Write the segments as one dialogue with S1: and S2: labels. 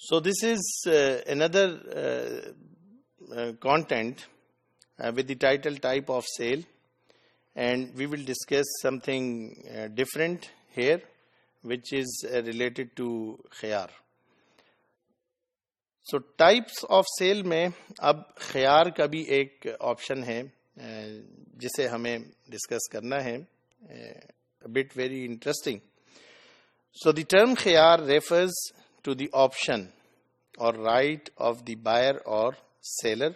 S1: So this is another content with the title Type of Sale, and we will discuss something different here which is related to khiyar. So types of sale میں اب خیار کا بھی ایک option ہے جسے ہمیں discuss کرنا ہے. A bit very interesting. So the term khiyar refers to the option or right of the buyer or seller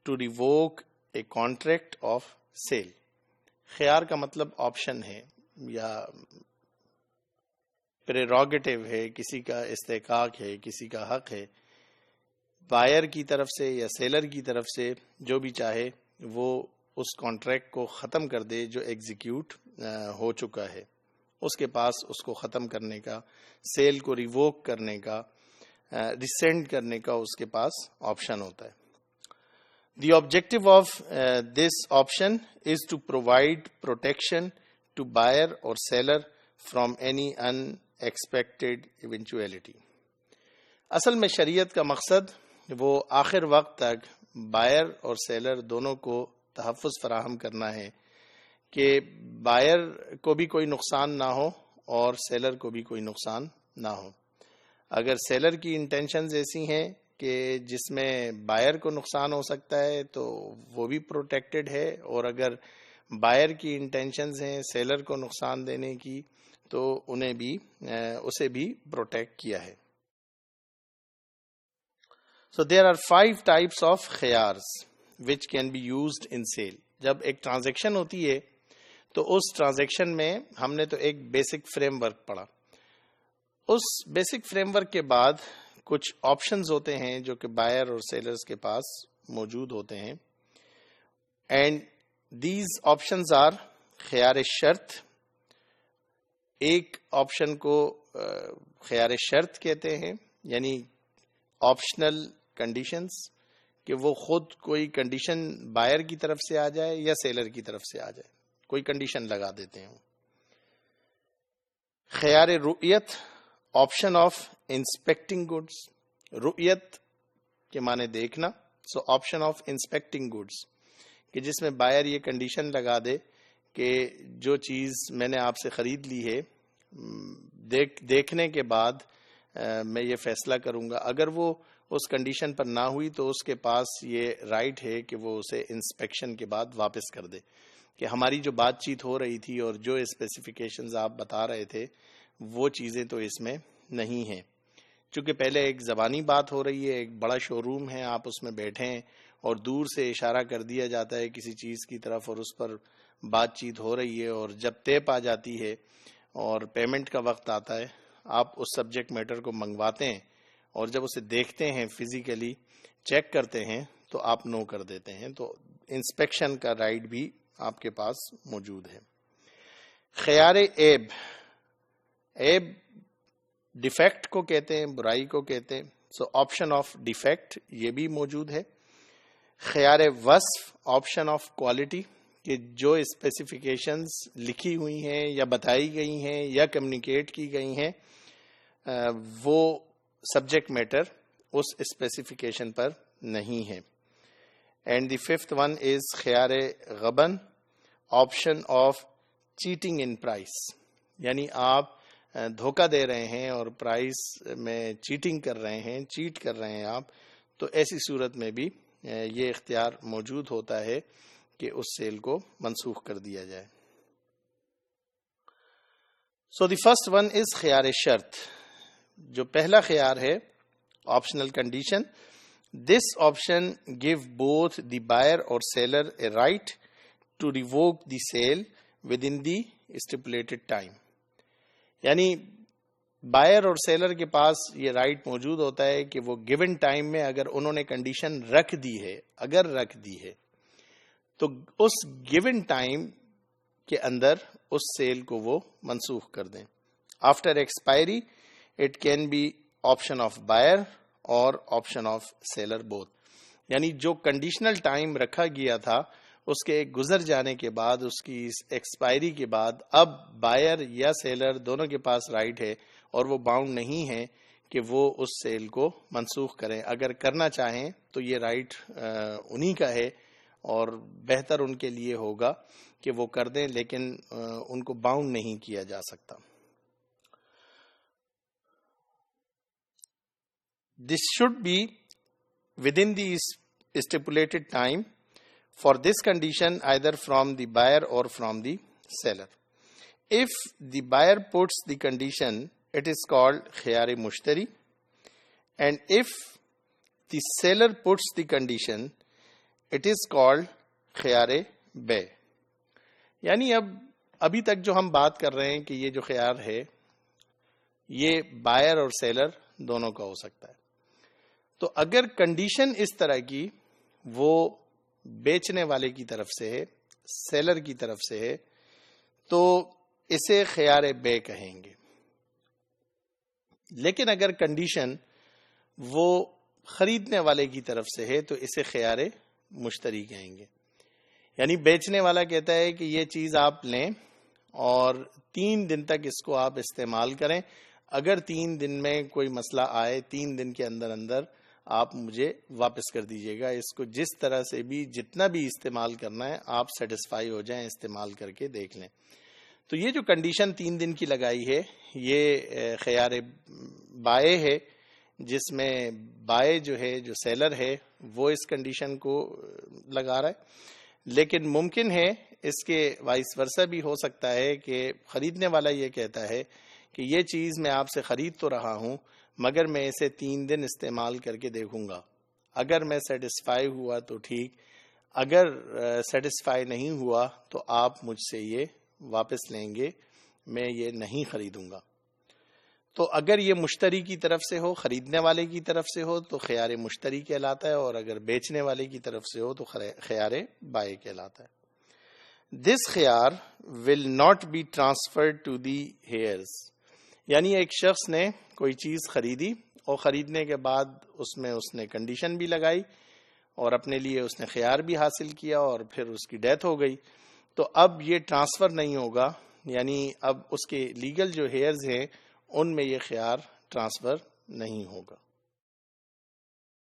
S1: to revoke a contract of sale. خیار کا مطلب آپشن ہے یا پریروگیٹو ہے, کسی کا استحقاق ہے, کسی کا حق ہے, بائر کی طرف سے یا سیلر کی طرف سے جو بھی چاہے وہ اس کانٹریکٹ کو ختم کر دے جو ایگزیکیوٹ ہو چکا ہے. اس کے پاس اس کو ختم کرنے کا, سیل کو ریووک کرنے کا, ریسینڈ کرنے کا اس کے پاس آپشن ہوتا ہے. The objective of this option is to provide protection to buyer or seller from any unexpected eventuality. اصل میں شریعت کا مقصد وہ آخر وقت تک بائر اور سیلر دونوں کو تحفظ فراہم کرنا ہے کہ بائر کو بھی کوئی نقصان نہ ہو اور سیلر کو بھی کوئی نقصان نہ ہو. اگر سیلر کی انٹینشنز ایسی ہیں کہ جس میں بائر کو نقصان ہو سکتا ہے تو وہ بھی پروٹیکٹڈ ہے, اور اگر بائر کی انٹینشنز ہیں سیلر کو نقصان دینے کی تو انہیں بھی اسے بھی پروٹیکٹ کیا ہے. So there are 5 types of khiyars which can be used in sale. جب ایک ٹرانزیکشن ہوتی ہے تو اس ٹرانزیکشن میں ہم نے تو ایک بیسک فریم ورک پڑھا. اس بیسک فریم ورک کے بعد کچھ آپشنز ہوتے ہیں جو کہ بائر اور سیلرز کے پاس موجود ہوتے ہیں, اینڈ دیز آپشنز آر خیار شرط. ایک آپشن کو خیار شرط کہتے ہیں, یعنی آپشنل کنڈیشنز, کہ وہ خود کوئی کنڈیشن بائر کی طرف سے آ جائے یا سیلر کی طرف سے آ جائے, کوئی کنڈیشن لگا دیتے ہیں. خیار رؤیت, آپشن آف انسپیکٹنگ گڈس. رؤیت کے معنی دیکھنا, سو آپشن آف انسپیکٹنگ گڈس, کہ جس میں بائر یہ کنڈیشن لگا دے کہ جو چیز میں نے آپ سے خرید لی ہے دیکھنے کے بعد میں یہ فیصلہ کروں گا. اگر وہ اس کنڈیشن پر نہ ہوئی تو اس کے پاس یہ رائٹ ہے کہ وہ اسے انسپیکشن کے بعد واپس کر دے, کہ ہماری جو بات چیت ہو رہی تھی اور جو اسپیسیفیکیشنز آپ بتا رہے تھے وہ چیزیں تو اس میں نہیں ہیں. چونکہ پہلے ایک زبانی بات ہو رہی ہے, ایک بڑا شو روم ہے, آپ اس میں بیٹھے ہیں اور دور سے اشارہ کر دیا جاتا ہے کسی چیز کی طرف اور اس پر بات چیت ہو رہی ہے, اور جب طے پا جاتی ہے اور پیمنٹ کا وقت آتا ہے آپ اس سبجیکٹ میٹر کو منگواتے ہیں, اور جب اسے دیکھتے ہیں فزیکلی چیک کرتے ہیں تو آپ نو کر دیتے ہیں. تو انسپیکشن کا رائٹ بھی آپ کے پاس موجود ہے. خیار عیب, عیب ڈیفیکٹ کو کہتے ہیں, برائی کو کہتے ہیں, سو آپشن آف ڈیفیکٹ یہ بھی موجود ہے. خیار وصف, آپشن آف کوالٹی, کہ جو اسپیسیفیکیشنز لکھی ہوئی ہیں یا بتائی گئی ہیں یا کمیونیکیٹ کی گئی ہیں وہ سبجیکٹ میٹر اس اسپیسیفیکیشن پر نہیں ہے. And the 5th one is خیار غبن, option of cheating in price, یعنی آپ دھوکہ دے رہے ہیں اور پرائس میں چیٹنگ کر رہے ہیں, چیٹ کر رہے ہیں آپ, تو ایسی صورت میں بھی یہ اختیار موجود ہوتا ہے کہ اس سیل کو منسوخ کر دیا جائے. سو دی فرسٹ ون از خیار شرط. جو پہلا خیار ہے optional condition, this option give both the buyer اور seller a right to revoke the sale with in the stipulated time. یعنی بائر اور سیلر کے پاس یہ رائٹ موجود ہوتا ہے کہ وہ گیون ٹائم میں اگر انہوں نے کنڈیشن رکھ دی ہے, اگر رکھ دی ہے تو اس گیون ٹائم کے اندر اس سیل کو وہ منسوخ کر دیں. After expiry it can be option of buyer اور آپشن آف سیلر بوتھ. یعنی جو کنڈیشنل ٹائم رکھا گیا تھا اس کے گزر جانے کے بعد, اس کی ایکسپائری کے بعد, اب بائر یا سیلر دونوں کے پاس رائٹ ہے اور وہ باؤنڈ نہیں ہے کہ وہ اس سیل کو منسوخ کریں. اگر کرنا چاہیں تو یہ رائٹ انہی کا ہے اور بہتر ان کے لیے ہوگا کہ وہ کر دیں, لیکن ان کو باؤنڈ نہیں کیا جا سکتا. This should be within the stipulated time for this condition either from the buyer or from the seller. If the buyer puts the condition, it is called khiyar mushtari, and if the seller puts the condition, it is called khiyar bay. یعنی ابھی تک جو ہم بات کر رہے ہیں کہ یہ جو خیار ہے یہ بائر اور سیلر دونوں کا ہو سکتا ہے. تو اگر کنڈیشن اس طرح کی وہ بیچنے والے کی طرف سے ہے, سیلر کی طرف سے ہے, تو اسے خیار بے کہیں گے. لیکن اگر کنڈیشن وہ خریدنے والے کی طرف سے ہے تو اسے خیار مشتری کہیں گے. یعنی بیچنے والا کہتا ہے کہ یہ چیز آپ لیں اور 3 دن تک اس کو آپ استعمال کریں, اگر 3 دن میں کوئی مسئلہ آئے 3 دن کے اندر اندر آپ مجھے واپس کر دیجئے گا, اس کو جس طرح سے بھی جتنا بھی استعمال کرنا ہے آپ سیٹسفائی ہو جائیں, استعمال کر کے دیکھ لیں. تو یہ جو کنڈیشن 3 دن کی لگائی ہے یہ خیار بائے ہے, جس میں بائے جو ہے جو سیلر ہے وہ اس کنڈیشن کو لگا رہا ہے. لیکن ممکن ہے اس کے وائس ورثہ بھی ہو سکتا ہے کہ خریدنے والا یہ کہتا ہے کہ یہ چیز میں آپ سے خرید تو رہا ہوں مگر میں اسے 3 دن استعمال کر کے دیکھوں گا, اگر میں سیٹسفائی ہوا تو ٹھیک, اگر سیٹسفائی نہیں ہوا تو آپ مجھ سے یہ واپس لیں گے, میں یہ نہیں خریدوں گا. تو اگر یہ مشتری کی طرف سے ہو, خریدنے والے کی طرف سے ہو تو خیار مشتری کہلاتا ہے, اور اگر بیچنے والے کی طرف سے ہو تو خیار بائے کہلاتا ہے. This خیار will not be transferred to the heirs. یعنی ایک شخص نے کوئی چیز خریدی اور خریدنے کے بعد اس میں اس نے کنڈیشن بھی لگائی اور اپنے لیے اس نے خیار بھی حاصل کیا اور پھر اس کی ڈیتھ ہو گئی, تو اب یہ ٹرانسفر نہیں ہوگا. یعنی اب اس کے لیگل جو ہیئرز ہیں ان میں یہ خیار ٹرانسفر نہیں ہوگا.